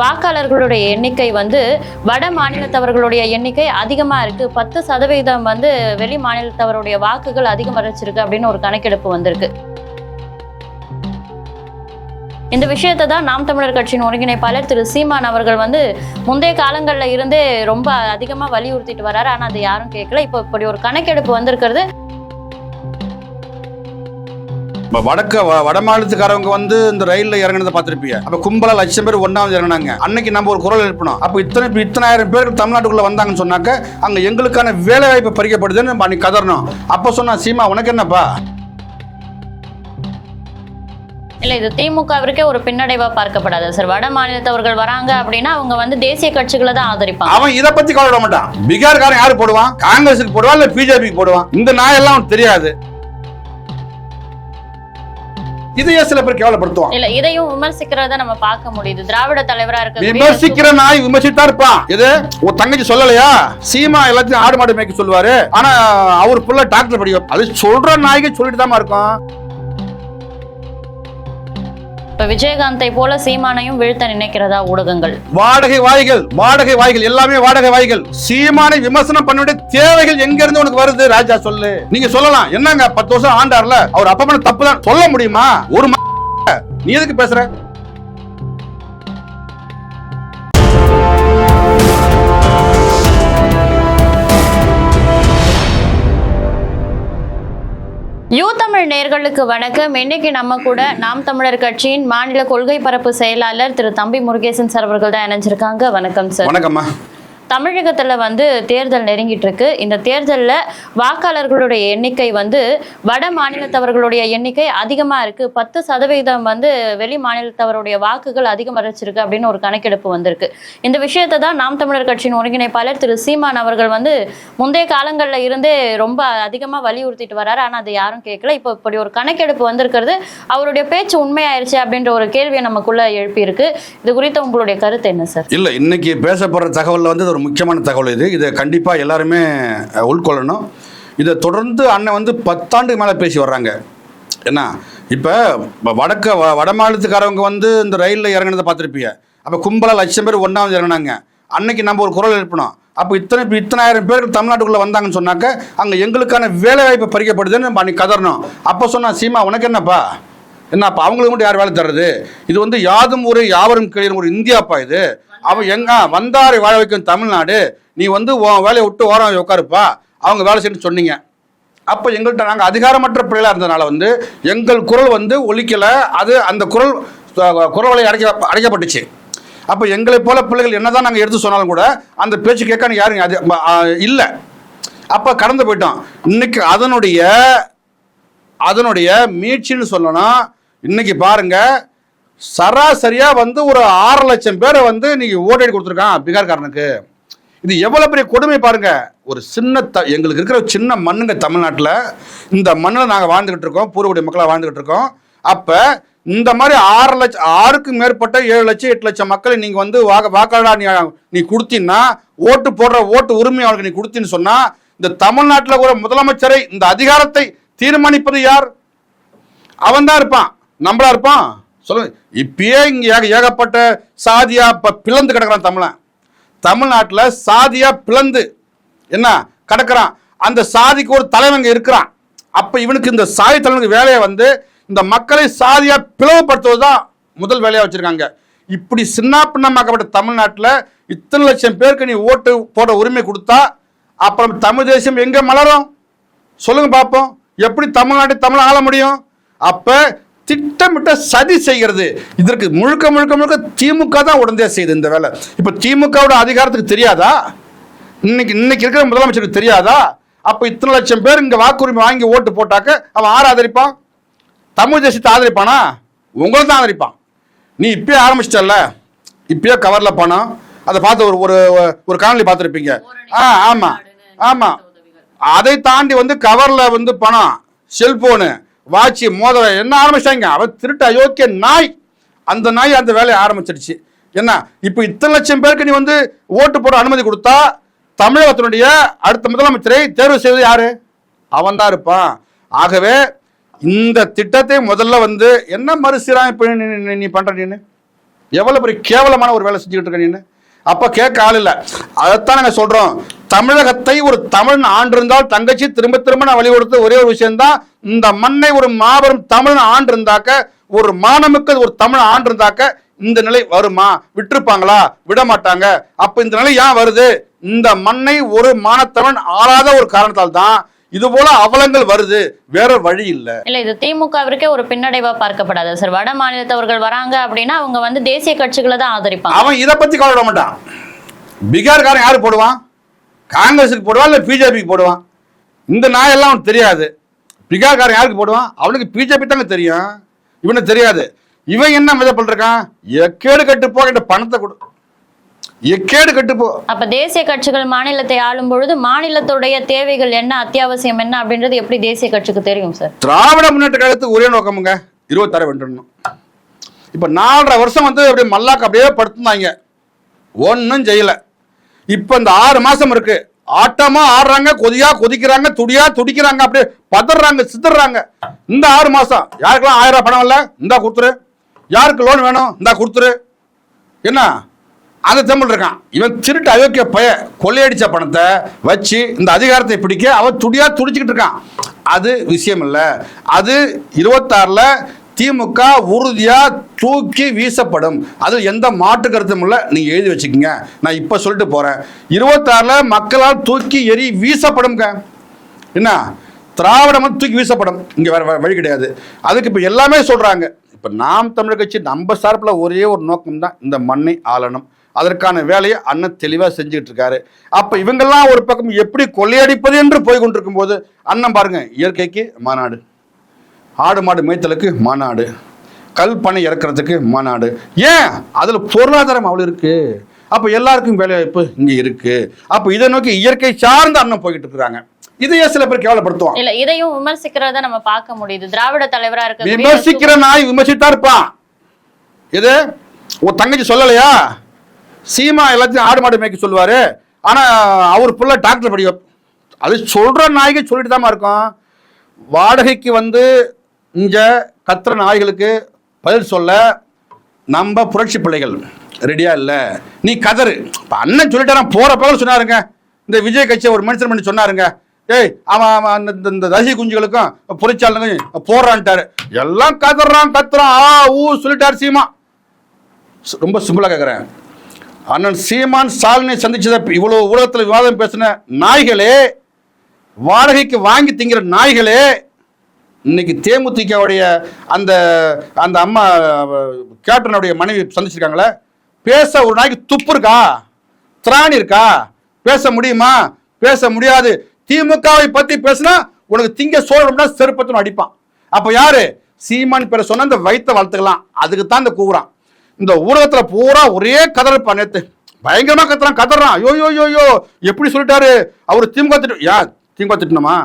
வாக்காளர்களுடைய எண்ணிக்கை வந்து வட மாநிலத்தவர்களுடைய எண்ணிக்கை அதிகமா இருக்கு. 10% வந்து வெளி மாநிலத்தவருடைய வாக்குகள் அதிகமடைச்சிருக்கு அப்படின்னு ஒரு கணக்கெடுப்பு வந்திருக்கு. இந்த விஷயத்தை தான் நாம் தமிழர் கட்சியின் ஒருங்கிணைப்பாளர் திரு சீமான் அவர்கள் வந்து முந்தைய காலங்களில் இருந்தே ரொம்ப அதிகமா வலியுறுத்திட்டு வர்றாரு. ஆனா அது யாரும் கேட்கல. இப்போ இப்படி ஒரு கணக்கெடுப்பு வந்திருக்கிறது. வட மாநிலத்துக்காரவங்க வந்து இந்த ரயில்ல இறங்கினதை பார்த்திருப்பீங்க. அப்ப கும்பலா லட்சம் பேர் ஒன்னாவது இறங்கினாங்க. அன்னைக்கு நம்ம ஒரு குரல் எழுப்பணும். அப்ப இத்தனாயிரம் பேர் தமிழ்நாட்டுக்குள்ள வந்தாங்கன்னு சொன்னாக்க அங்க எங்களுக்கான வேலை வாய்ப்பு பறிக்கப்படுதுன்னு அன்னைக்கு கதறணும். அப்ப சொன்னா சீமா உனக்கு என்னப்பா? இல்ல, இது திமுகவிற்கே ஒரு பின்னடைவா பார்க்கப்படாது சார். வட மாநிலத்தவர்கள் வராங்க அப்படின்னா அவங்க வந்து தேசிய கட்சிகளை தான் ஆதரிப்பாங்க. அவன் இதை பத்தி கவலைப்பட மாட்டான். பீகார்காரன் யாரு போடுவான்? காங்கிரஸுக்கு போடுவான் இல்ல பிஜேபிக்கு போடுவான். இந்த நாயெல்லாம் தெரியாது. இதையே சில பேர் கேவலப்படுத்துவான். இல்ல, இதையும் விமர்சிக்கிறத நம்ம பார்க்க முடியுது. திராவிட தலைவரா இருக்க விமர்சிக்கிற நாய் விமர்சித்தா இருப்பான். இது ஒரு தங்கச்சி சொல்லலையா? சீமா எல்லாத்தையும் ஆடு மாடு மேய்க்க சொல்லுவாரு. ஆனா அவர் புள்ள டாக்டர் படிக்கும். அது சொல்ற நாய்க்கு சொல்லிட்டு தான் இருக்கும். இப்ப விஜயகாந்தை போல சீமானையும் வீழ்த்த நினைக்கிறதா ஊடகங்கள்? வாடகை வாய்கள் எல்லாமே வாடகை வாய்கள். சீமானை விமர்சனம் பண்ண வேண்டிய தேவைகள் எங்க இருந்து உனக்கு வருது ராஜா? சொல்லு. நீங்க சொல்லலாம், என்னங்க 10 வருஷம் ஆண்டார்ல அவர் அப்ப பண்ண தப்பு தான் சொல்ல முடியுமா? ஒரு நீ எதுக்கு பேசுற? யூ தமிழ் நேயர்களுக்கு வணக்கம். இன்னைக்கு நம்ம கூட நாம் தமிழர் கட்சியின் மாநில கொள்கை பரப்பு செயலாளர் திரு தம்பி முருகேசன் சார் அவர்கள் தான் இணைஞ்சிருக்காங்க. வணக்கம் சார். வணக்கம்மா. தமிழகத்துல வந்து தேர்தல் நெருங்கிட்டு இருக்கு. இந்த தேர்தலில் வாக்காளர்களுடைய எண்ணிக்கை வந்து வட மாநிலத்தவர்களுடைய எண்ணிக்கை அதிகமா இருக்கு. 10% வந்து வெளி மாநிலத்தவருடைய வாக்குகள் அதிகமடைச்சிருக்கு அப்படின்னு ஒரு கணக்கெடுப்பு வந்திருக்கு. இந்த விஷயத்தை தான் நாம் தமிழர் கட்சியின் ஒருங்கிணைப்பாளர் திரு சீமான் அவர்கள் வந்து முந்தைய காலங்களில் இருந்தே ரொம்ப அதிகமா வலியுறுத்திட்டு வர்றாரு. ஆனா அது யாரும் கேட்கல. இப்போ இப்படி ஒரு கணக்கெடுப்பு வந்திருக்கிறது. அவருடைய பேச்சு உண்மையாயிருச்சு அப்படின்ற ஒரு கேள்வியை நமக்குள்ள எழுப்பி இருக்கு. இது குறித்த உங்களுடைய கருத்து என்ன சார்? இல்ல, இன்னைக்கு பேசப்படுற தகவல் வந்து ஒரு முக்கியமான தகவல். இதை கண்டிப்பாக எல்லாருமே உள்கொள்ளணும். இதை தொடர்ந்து அண்ணன் வந்து 10 ஆண்டுக்கு மேலே பேசி வர்றாங்க. என்ன இப்போ வட மாநிலத்துக்காரவங்க வந்து இந்த ரயிலில் இறங்கினதை பார்த்துருப்பீங்க. அப்போ கும்பலா லட்சம் பேர் ஒன்றாவது இறங்கினாங்க. அன்னைக்கு நம்ம ஒரு குரல் எழுப்பணும். அப்போ இத்தனாயிரம் பேர் தமிழ்நாட்டுக்குள்ளே வந்தாங்கன்னு சொன்னாக்க அங்கே எங்களுக்கான வேலை வாய்ப்பு பறிக்கப்படுதுன்னு அன்னைக்கு கதறணும். அப்போ சொன்னா சீமா உனக்கு என்னப்பா? என்னப்பா அவங்களுக்கு மட்டும் யார் வேலை தர்றது? இது வந்து யாதும் ஊரே யாவரும் கேளும் ஒரு இந்தியாப்பா. இது அவன் எங்க வந்தாரை வாழ வைக்கும் தமிழ்நாடு. நீ வந்து வேலையை விட்டு ஓரம் உட்காருப்பா, அவங்க வேலை செய்யணும்னு சொன்னீங்க. அப்போ எங்கள்கிட்ட நாங்கள் அதிகாரமற்ற பிள்ளைகளாக இருந்ததுனால வந்து எங்கள் குரல் வந்து ஒலிக்கலை. அது அந்த குரல் வலை அடைக்கப்பட்டுச்சு. அப்போ எங்களை போல பிள்ளைகள் என்னதான் நாங்கள் எடுத்து சொன்னாலும் கூட அந்த பேச்சு கேட்க யாரும் அது இல்லை. அப்போ கடந்து போயிட்டோம். இன்னைக்கு அதனுடைய மீட்சின்னு சொல்லணும். இன்னைக்கு பாருங்க, சராசரியா வந்து ஒரு 6 லட்சம் பேரை வந்து நீங்க ஓட்டு கொடுத்துருக்கான் பீகார்காரனுக்கு. இது எவ்வளவு பெரிய கொடுமை பாருங்க. ஒரு சின்ன எங்களுக்கு இருக்கிற சின்ன மண்ணுங்க தமிழ்நாட்டில். இந்த மண்ணில் நாங்கள் வாழ்ந்துகிட்டு இருக்கோம், பூர்வகுடி மக்களாக வாழ்ந்துகிட்டு இருக்கோம். அப்ப இந்த மாதிரி 6க்கும் மேற்பட்ட 7 லட்சம் 8 லட்சம் மக்களை நீங்க வந்து வாக்காளரா நீ கொடுத்தீங்கன்னா, ஓட்டு போடுற ஓட்டு உரிமை அவனுக்கு நீ கொடுத்தீன்னு சொன்னா, இந்த தமிழ்நாட்டில் கூட முதலமைச்சரை இந்த அதிகாரத்தை தீர்மானிப்பது யார்? அவன் தான் இருப்பான், நம்மளா இருப்பான் சொல்லுங்க. இப்பயே இங்க ஏகப்பட்ட சாதியா பிளந்து கிடக்குறான் தமிழ்நாட்டில். சாதியா பிளந்து என்ன கிடக்குறான். அந்த சாதிக்கு ஒரு தலைவங்க இருக்கிறான். அப்ப இவனுக்கு இந்த சாதி தலைவனுக்கு வேலையை வந்து இந்த மக்களை சாதியா பிளவுபடுத்துவதுதான் முதல் வேலையா வச்சிருக்காங்க. இப்படி சின்ன பின்னமாக்கப்பட்ட தமிழ்நாட்டில் இத்தனை லட்சம் பேருக்கு நீ ஓட்டு போட உரிமை கொடுத்தா அப்புறம் தமிழ் தேசம் எங்க மலரும் சொல்லுங்க பார்ப்போம். எப்படி தமிழ் ஆள முடியும்? அப்ப திட்டமிட்ட சதி செய்கிறது. இதற்கு முழுக்க திமுக தான் உடனே செய்யுது இந்த வேலை. இப்ப திமுகவோட அதிகாரத்துக்கு தெரியாதா? இன்னைக்கு இருக்கிற முதலமைச்சருக்கு தெரியாதா? அப்ப இத்தனை லட்சம் பேர் இங்க வாக்குரிமை வாங்கி ஓட்டு போட்டாக்க அவன் யார் ஆதரிப்பான்? தமிழ் தேசத்தை ஆதரிப்பானா? உங்களை தான் ஆதரிப்பான். நீ இப்பயே ஆரம்பிச்சிட்டல, இப்பயே கவர்ல பணம். அதை பார்த்து ஒரு காணொலி பார்த்துருப்பீங்க. ஆமா. அதை தாண்டி வந்து கவர்ல வந்து பணம், செல்போனு, வாட்சி, மோதிரம் என்ன ஆரம்பிச்சாங்க. அவன் திருட்டு அயோக்கிய நாய். அந்த நாய் அந்த வேலையை ஆரம்பிச்சிருச்சு. என்ன இப்ப இத்தனை லட்சம் பேருக்கு நீ வந்து ஓட்டு போட அனுமதி கொடுத்தா தமிழகத்தினுடைய அடுத்த முதலமைச்சரை தேர்வு செய்வது யாரு? அவன் தான் இருப்பான். ஆகவே இந்த திட்டத்தை முதல்ல வந்து என்ன மறுசீரமைப்பு நீ பண்ற? எவ்வளவு பெரிய கேவலமான ஒரு வேலை செஞ்சுக்கிட்டு இருக்க நீ. அப்ப கேட்க ஆள் இல்லை. அதைத்தான் நாங்க சொல்றோம். தமிழகத்தை ஒரு தமிழ் ஆண்டிருந்தால் தங்கச்சி திரும்ப திரும்ப நான் வலியுறுத்த ஒரே ஒரு விஷயம்தான், இந்த மண்ணை ஒரு மாபெரும் தமிழ் ஆண்டிருந்தாக்க, ஒரு மானமிக்க ஒரு தமிழ் ஆண்டிருந்தாக்க இந்த நிலை வருமா? விட்டுருப்பாங்களா? விட மாட்டாங்க. அப்ப இந்த நிலை ஏன் வருது? இந்த மண்ணை ஒரு மானத்தவன் ஆளாத ஒரு காரணத்தால் தான் இது போல அவலங்கள் வருது. வேற வழி இல்ல. இல்ல, இது திமுகவிற்கே ஒரு பின்னடைவா பார்க்கப்படாது சார். வட மாநிலத்தவர்கள் வராங்க அப்படின்னா அவங்க வந்து தேசிய கட்சிகளை தான் ஆதரிப்பாங்க. அவன் இதை பத்தி கவலைப்பட மாட்டான். பீகார்காரன் யாரு போடுவான்? காங்கிரஸுக்கு போடுவான், இல்ல பிஜேபிக்கு போடுவான். இந்த நாயெல்லாம் அவனுக்கு தெரியாது. பீகார்காரன் யாருக்கு போடுவான்? அவனுக்கு பிஜேபி தாங்க தெரியும், இவனுக்கு தெரியாது. இவன் என்ன மித பண்றான்? எக்கேடு கட்டு போகின்ற பணத்தை கொடு, எக்கேடு கட்டு போ. அப்ப தேசிய கட்சிகள் மாநிலத்தை ஆளும் பொழுது மாநிலத்துடைய தேவைகள் என்ன, அத்தியாவசியம் என்ன அப்படின்றது எப்படி தேசிய கட்சிக்கு தெரியும் சார்? திராவிட முன்னேற்ற கழகத்துக்கு ஒரே நோக்கமுங்க, 26 வென்றணும். இப்ப 4.5 வருஷம் வந்து அப்படியே மல்லாக்கு அப்படியே படுத்துனாங்க, ஒன்னும் செய்யல. இப்ப இந்த 6 மாசம் இருக்கு, ஆட்டமா ஆடுறாங்க, கொதியா கொதிக்கிறாங்க, துடியா துடிக்கிறாங்க, அப்படியே பதறாங்க, சிதறாங்க. இந்த 6 மாசம் யாருக்கெல்லாம் 1000 ரூபாய் பணம் இல்ல, இந்தா கொடுத்துரு. யாருக்கு லோன் வேணும், இந்தா கொடுத்துரு. என்ன அந்த தமிழ் இருக்கான். இவன் திருட்டு அயோக்கிய பய கொள்ளையடிச்ச பணத்தை வச்சு இந்த அதிகாரத்தை பிடிக்க அவன் துடியா துடிச்சுக்கிட்டு இருக்கான். அது விஷயம் இல்ல. அது 26ல திமுக உறுதியா தூக்கி வீசப்படும். அது எந்த மாற்று கருத்தும் இல்ல. நீங்க எழுதி வச்சுக்கோங்க. நான் இப்ப சொல்லிட்டு போறேன். 26ல மக்களால் தூக்கி எரி வீசப்படும்ங்க. என்ன திராவிடம் தூக்கி வீசப்படும். இங்க வேற வழி கிடையாது. அதுக்கு இப்ப எல்லாமே சொல்றாங்க. இப்ப நாம் தமிழர் கட்சி நம்ம சார்பில் ஒரே ஒரு நோக்கம் தான், இந்த மண்ணை ஆளணும். அதற்கான வேலையை அண்ணன் தெளிவாக செஞ்சுக்கிட்டு இருக்காரு. அப்ப இவங்கெல்லாம் ஒரு பக்கம் எப்படி கொள்ளையடிப்பது என்று போய் கொண்டிருக்கும் போது அண்ணன் பாருங்க, இயற்கைக்கு மாநாடு, ஆடு மாடு மேய்த்தலுக்கு மாநாடு, கல் பனை இறக்கிறதுக்கு மாநாடு. ஏன்? அதுல பொருளாதாரம் அவ்வளவு இருக்கு. அப்ப எல்லாருக்கும் வேலை வாய்ப்பு இங்க இருக்கு. அப்ப இதை நோக்கி இயற்கை சார்ந்த அண்ணன் போய்கிட்டு இருக்கிறாங்க. இதையே சில பேர் கேவலப்படுத்துவான். இல்ல, இதையும் விமர்சிக்கிறத நம்ம பார்க்க முடியுது. திராவிட தலைவரா இருக்க விமர்சிக்கிற நாய் விமர்சித்தா இருப்பான். இது ஒரு தங்கச்சி சொல்லலையா, சீமா எல்லாத்தையும் ஆடு மாடு மேய்க்க சொல்லுவாரு, ஆனா அவர் புள்ள டாக்டர் படிக்க. அது சொல்ற நாய்க்கு சொல்லிட்டு தான் இருக்கும். வாடகைக்கு வந்து இங்க கத்துற நாய்களுக்கு பதில் சொல்ல நம்ம புரட்சி பிள்ளைகள் ரெடியா இல்ல. நீ கதறு. இப்ப அண்ணன் சொல்லிட்டாரான், போற பகல் சொன்னாருங்க, இந்த விஜய் கட்சியை ஒரு மனுஷன் பண்ணி சொன்னாருங்க, ஏய் அவன் இந்த ரசி குஞ்சுகளுக்கும் புரட்சியாளனுக்கும் போடுறான்ட்டாரு. எல்லாம் கதறான், கத்துறான், ஆ ஊ சொல்லிட்டாரு சீமா. ரொம்ப சிம்பிளா கேட்கிறேன், அண்ணன் சீமான் ஸ்டாலினை சந்திச்சத இவ்வளவு ஊடகத்தில் விவாதம் பேசின நாய்களே, வாடகைக்கு வாங்கி திங்கிற நாய்களே, இன்னைக்கு தேமுதிகவுடைய அந்த அந்த அம்மா கேப்டனுடைய மனைவி சந்திச்சிருக்காங்களே, பேச ஒரு நாய்க்கு துப்பு இருக்கா? திராணி இருக்கா? பேச முடியுமா? பேச முடியாது. திமுகவை பத்தி பேசினா உனக்கு திங்க சோழம்னா செருப்பத்துன்னு அடிப்பான். அப்ப யாரு? சீமான் பேரை சொன்ன இந்த வைத்த வளர்த்துக்கலாம். அதுக்கு தான் இந்த கூவுறான். இந்த ஊடகத்துல பூரா ஒரே கதறப்பா. நேத்து பயங்கரமா கத்துறான், கதறான். யோ எப்படி சொல்லிட்டாரு அவரு திமுக திட்டு. யார் திமுக திட்டணுமா?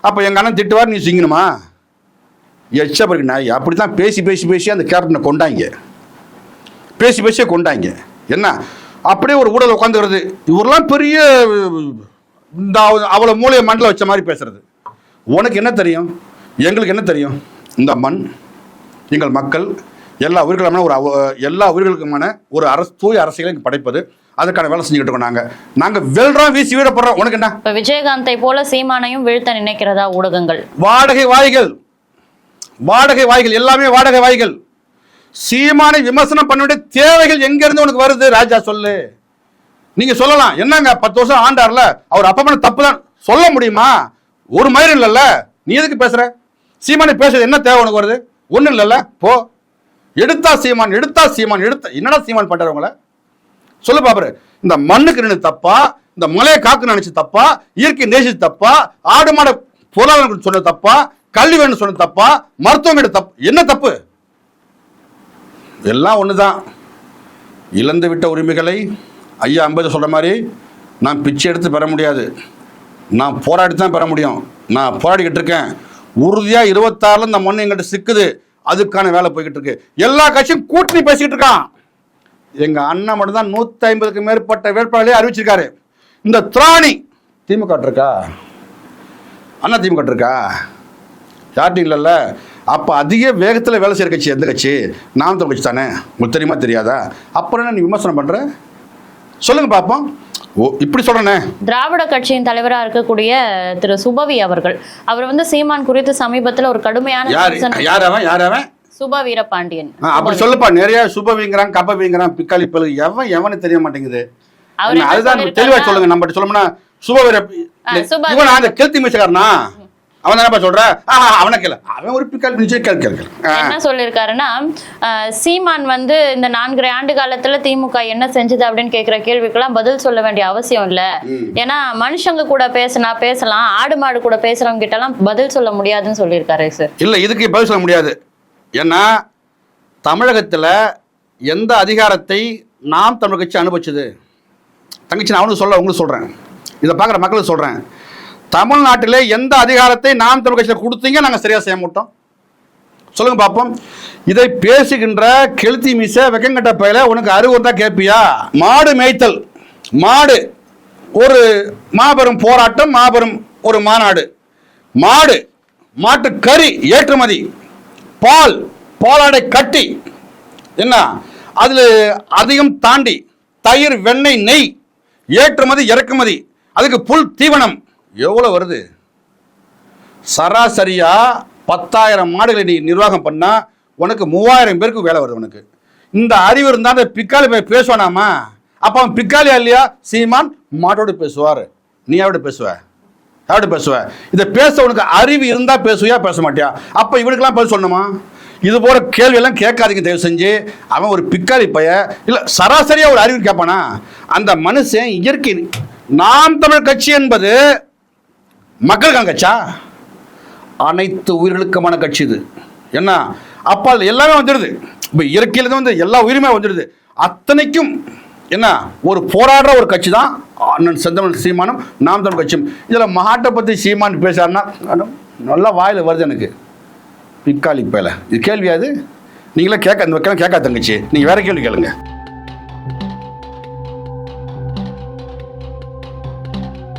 அப்ப எங்க அண்ணன் திட்டுவார், நீ சிங்கணுமா? எச்சபருக்கு நாய். அப்படித்தான் பேசி பேசி பேசி அந்த கேப்டனை கொண்டாங்க, பேசி பேசியே கொண்டாங்க. என்ன அப்படியே ஒரு ஊடகம் உட்காந்துக்கிறது. இவரெல்லாம் பெரிய இந்த அவ்வளோ மூளையை மண்டல வச்ச மாதிரி பேசுறது. உனக்கு என்ன தெரியும்? எங்களுக்கு என்ன தெரியும்? இந்த மண், எங்கள் மக்கள், எல்லா உயிர்களுமான எல்லா உயிர்களுக்குமான ஒரு தூய அரசியலை படைப்பது, அதுக்கான வேலை செஞ்சுக்கிட்டு இருக்கோம். நாங்கள் வெல்றோம், வீசி வீடப்படுறோம். உனக்கு என்ன? இப்போ விஜயகாந்தை போல சீமானையும் வீழ்த்த நினைக்கிறதா ஊடகங்கள்? வாடகை வாய்கள், வாடகை வாய்கள், எல்லாமே வாடகை வாய்கள். சீமானை விமர்சனம் பண்ண வேண்டிய தேவைகள் எங்க இருந்து உனக்கு வருது? ராஜா சொல்லு. நீங்க சொல்லலாம், என்னங்க 10 வருஷம் ஆண்டார்ல, அவர் அப்ப பண்ண தப்பு தான் சொல்ல முடியுமா? ஒரு மயிரும் இல்லைல்ல, நீ எதுக்கு பேசுற? சீமானை பேசுறது என்ன தேவை உனக்கு வருது? ஒன்றும் இல்லைல்ல, போ. எடுத்தா சீமான், எடுத்தா சீமான், எடுத்த என்னடா சீமான் பண்றவங்கள சொல்லு பாப்பரு. இந்த மண்ணுக்கு நின்று தப்பா, இந்த மலையை காக்கு நினைச்சு தப்பா, இயற்கை நேசிச்சு தப்பா, ஆடு மாட பொருளாதாரம் சொன்ன தப்பா, கல்வி வேணும் சொன்ன தப்பா, மருத்துவம் கிட்ட தப்பு, என்ன தப்பு? எல்லாம் ஒண்ணுதான். இழந்து விட்ட உரிமைகளை ஐயா அம்பேத்கர் சொல்ற மாதிரி நான் பிச்சை எடுத்து பெற முடியாது, நான் போராடி தான் பெற முடியும். நான் போராடிக்கிட்டு இருக்கேன். உறுதியா 26ல இந்த மண்ணு எங்கிட்ட சிக்குது, அதுக்கான வேலை போய்கிட்டு இருக்கு. எல்லா கட்சியும் கூட்டணி பேசிக்கிட்டு இருக்கான். எங்க அண்ணன் மட்டும் தான் 150க்கு மேற்பட்ட வேட்பாளர்களே அறிவிச்சிருக்காரு. இந்த திராணி திமுக இருக்கா? அண்ணா திமுக இருக்கா? யார்ட்டும் இல்லைல்ல. அப்போ அதிக வேகத்தில் வேலை செய்கிற கட்சி எந்த கட்சி? நாம் தமிழ் கட்சி தானே. உங்களுக்கு தெரியுமா தெரியாதா? அப்புறம் என்ன நீ விமர்சனம் பண்ணுற? சொல்லுங்க பார்ப்போம். ஓ, இப்படி சொல்றேனே. திராவிட கட்சியின் தலைவராக இருக்கக்கூடிய திரு சுபவி அவர்கள், அவர் வந்து சீமான் குறித்து சமீபத்தில் ஒரு கடுமையான யார் அவன்? சுப வீரபாண்டியன். அப்படி சொல்லுப்பா. நிறைய சுபவிங்கிறான், கபவிங்கிறான், பிக்காளி பழு, எவனு தெரிய மாட்டேங்குது. அதுதான் தெளிவா சொல்லுங்க. நம்ம சொல்லணும்னா சுபவீர இவன் அந்த கெளுத்தி மீசக்காரனா அவன் தானப்பா சொல்ற. அவனை கேள, அவன் ஒரு பிக்காளி என்ன சொல்லியிருக்காருன்னா, சீமான் வந்து இந்த 4 ஆண்டு காலத்துல திமுக என்ன செஞ்சது அப்படின்னு கேட்கிற கேள்விக்கெல்லாம் பதில் சொல்ல வேண்டிய அவசியம் இல்ல. ஏன்னா மனுஷங்க கூட பேசலாம், ஆடு மாடு கூட பேசுறவங்க கிட்ட எல்லாம் பதில் சொல்ல முடியாதுன்னு சொல்லியிருக்காரு சார். இல்ல, இதுக்கு பதில் சொல்ல முடியாது. ஏன்னா தமிழகத்துல எந்த அதிகாரத்தை நாம் தமிழ் கட்சி அனுபவிச்சது? தங்கச்சி, நான் அவனுக்கு சொல்ல, உங்களுக்கு சொல்றேன், இதை பார்க்குற மக்களுக்கு சொல்றேன். தமிழ்நாட்டிலே எந்த அதிகாரத்தை நாம் தமிழ் கட்சியில் கொடுத்தீங்க நாங்கள் சரியா செய்ய மாட்டோம்? சொல்லுங்க பார்ப்போம். இதை பேசுகின்ற கெளுத்தி மீச வெக்கங்கட்ட பயில உனக்கு அறிவு தான் கேட்பியா? மாடு மேய்த்தல், மாடு ஒரு மாபெரும் போராட்டம், மாபெரும் ஒரு மாநாடு. மாட்டு கறி ஏற்றுமதி, பாலாடை கட்டி, என்ன அதில் அதிகம் தாண்டி தயிர், வெண்ணெய், நெய் ஏற்றுமதி இறக்குமதி, அதுக்கு புல் தீவனம் எவ்வளோ வருது? சராசரியா 10,000 மாடுகளை நீ நிர்வாகம் பண்ணா உனக்கு 3000 பேருக்கு வேலை வருது. உனக்கு இந்த அறிவு இருந்தால் அந்த பிக்காலி போய் பேசுவானாமா? அப்போ அவன் பிக்காலியா இல்லையா? சீமான் மாட்டோடு பேசுவார், நீ எப்படி பேசுவ? இதை பேச உனக்கு அறிவு இருந்தா பேசுவியா, பேச மாட்டியா? அப்போ இவனுக்கெல்லாம் பதில் சொல்லணுமா? இது போல கேள்வியெல்லாம் கேட்காதீங்க தயவு செஞ்சு. அவன் ஒரு பிக்காளி பைய இல்லை, சராசரியா ஒரு அறிவு கேட்பானா? அந்த மனுஷன் இயற்கை. நாம் தமிழ் கட்சி என்பது மக்களுக்கான கட்சா? அனைத்து உயிர்களுக்குமான கட்சி இது. என்ன அப்போ அது எல்லாமே வந்துடுது. இப்போ இயற்கையில வந்து எல்லா உயிருமே வந்துடுது. அத்தனைக்கும் என்ன ஒரு போராடுற ஒரு கட்சி தான் அண்ணன் செந்தமிழ் சீமானும் நாம் தமிழ் கட்சியும். இதில் மாட்டை பற்றி சீமான் பேசாருன்னா நல்லா வாயில் வருது எனக்கு. பிக்காளி பேல இது கேள்வியாது. நீங்களே கேட்க, இந்த கேட்காத தங்கச்சி, நீங்கள் வேற கேள்வி கேளுங்க.